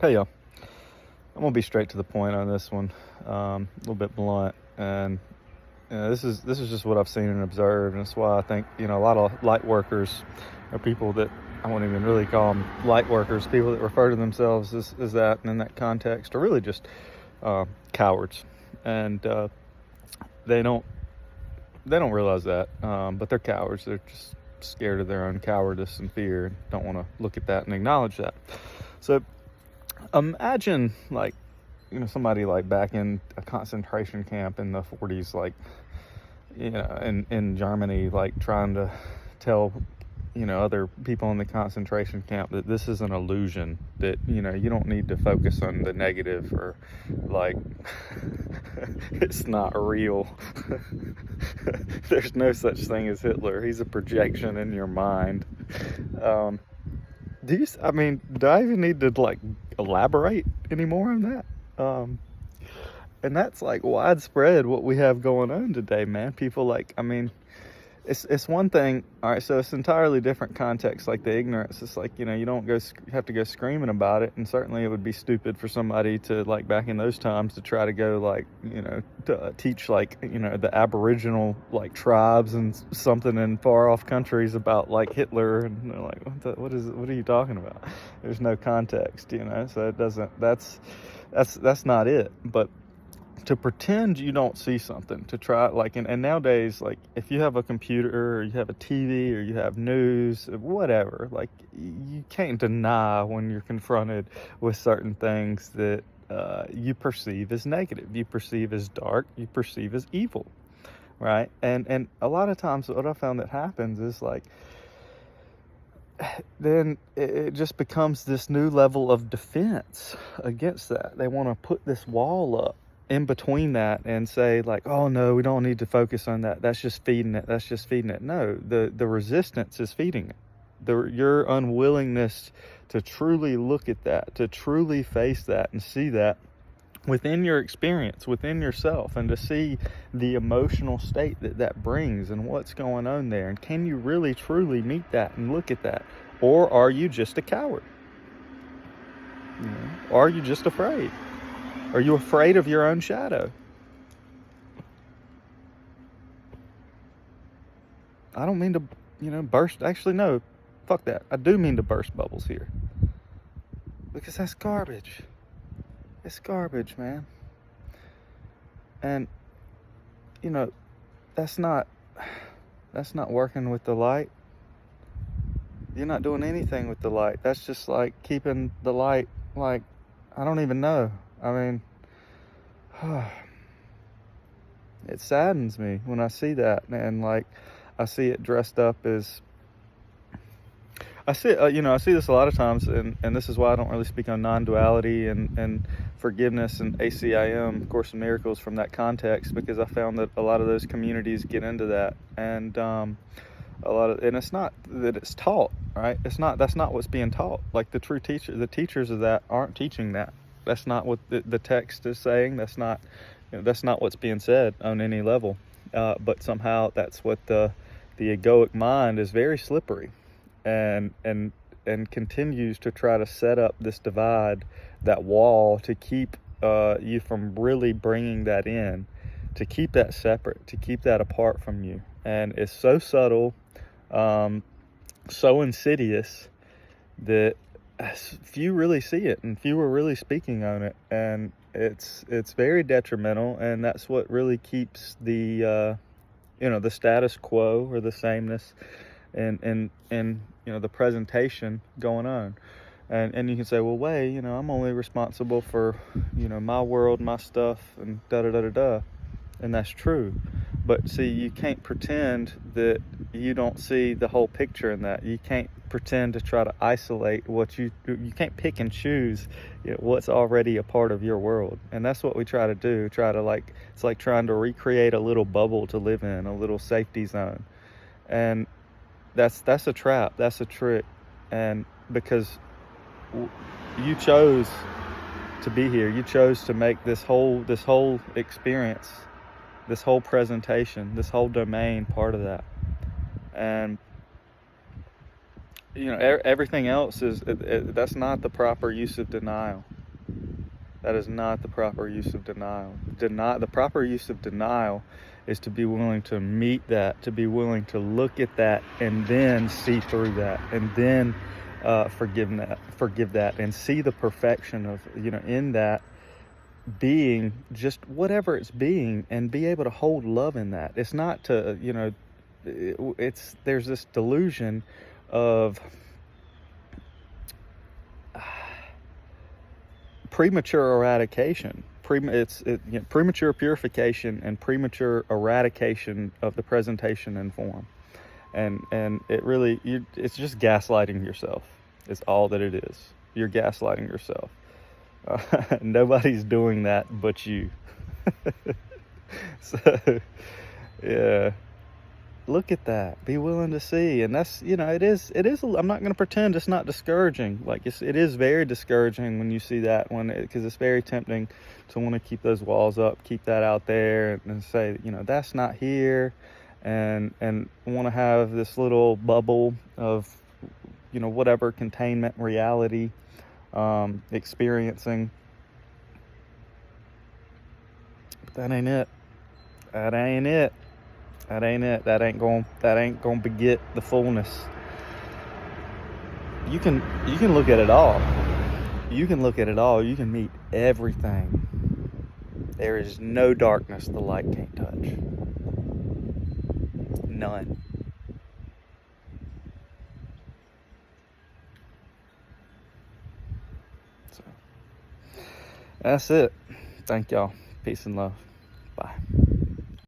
Hey y'all, I'm gonna be straight to the point on this one, a little bit blunt, and this is just what I've seen and observed, and that's why I think a lot of light workers are people that I won't even really call them light workers. People that refer to themselves as that, and in that context, are really just cowards, and they don't realize that, but they're cowards. They're just scared of their own cowardice and fear, and don't want to look at that and acknowledge that. So imagine somebody like back in a concentration camp in the 40s, in Germany, like trying to tell other people in the concentration camp that this is an illusion, that you don't need to focus on the negative, or it's not real. There's no such thing as Hitler. He's a projection in your mind. Do I even need to elaborate anymore on that? And that's widespread what we have going on today, man. People it's one thing. All right, so it's entirely different context, like the ignorance. It's you don't have to go screaming about it, and certainly it would be stupid for somebody to back in those times to try to go to teach the Aboriginal tribes and something in far off countries about Hitler, and they're what are you talking about? There's no context, so it doesn't. That's not it. But to pretend you don't see something, to try and nowadays, if you have a computer or you have a TV or you have news, whatever, you can't deny when you're confronted with certain things that you perceive as negative, you perceive as dark, you perceive as evil, right? And a lot of times what I found that happens is then it just becomes this new level of defense against that. They want to put this wall up in between that and say oh no, we don't need to focus on that, that's just feeding it. No, the resistance is feeding it. Your unwillingness to truly look at that, to truly face that and see that within your experience, within yourself, and to see the emotional state that brings and what's going on there, and can you really truly meet that and look at that? Or are you just a coward? Are you just afraid? Are you afraid of your own shadow? I don't mean to, burst. Actually, no, fuck that. I do mean to burst bubbles here. Because that's garbage. It's garbage, man. And, that's not working with the light. You're not doing anything with the light. That's just keeping the light, I don't even know. It saddens me when I see that, and I see it dressed up as, I see this a lot of times, and this is why I don't really speak on non-duality and forgiveness and ACIM, Course in Miracles, from that context, because I found that a lot of those communities get into that, and and it's not that it's taught, right? That's not what's being taught. The true the teachers of that aren't teaching that. That's not what the text is saying. That's not what's being said on any level. But somehow that's what the egoic mind is very slippery, and continues to try to set up this divide, that wall, to keep you from really bringing that in, to keep that separate, to keep that apart from you. And it's so subtle, so insidious, that few really see it, and few are really speaking on it, and it's very detrimental. And that's what really keeps the the status quo, or the sameness, and the presentation going on. And you can say, well, wait, I'm only responsible for my world, my stuff, and da da da da da. And that's true. But see, you can't pretend that you don't see the whole picture in that. You can't pretend to try to isolate what you can't pick and choose what's already a part of your world. And that's what we try to do. It's like trying to recreate a little bubble to live in, a little safety zone. And that's a trap. That's a trick. And because you chose to be here, you chose to make this whole experience, this whole presentation, this whole domain part of that. And everything else is that's not the proper use of denial. That is not the proper use of denial. The proper use of denial is to be willing to meet that, to be willing to look at that and then see through that, and then forgive that, and see the perfection of, in that being, just whatever it's being, and be able to hold love in that. It's not to, there's this delusion of premature eradication, premature purification and premature eradication of the presentation and form, and it really, it's just gaslighting yourself. It's all that it is. You're gaslighting yourself. Nobody's doing that but you. So yeah, look at that, be willing to see. And that's, it is, I'm not going to pretend it's not discouraging. Like, it is very discouraging when you see that one, because it's very tempting to want to keep those walls up, keep that out there, and say, that's not here, and want to have this little bubble of, whatever containment reality experiencing. But that ain't it. That ain't it. That ain't it. That ain't gonna beget the fullness. You can look at it all. You can look at it all. You can meet everything. There is no darkness the light can't touch. None. So that's it. Thank y'all. Peace and love. Bye.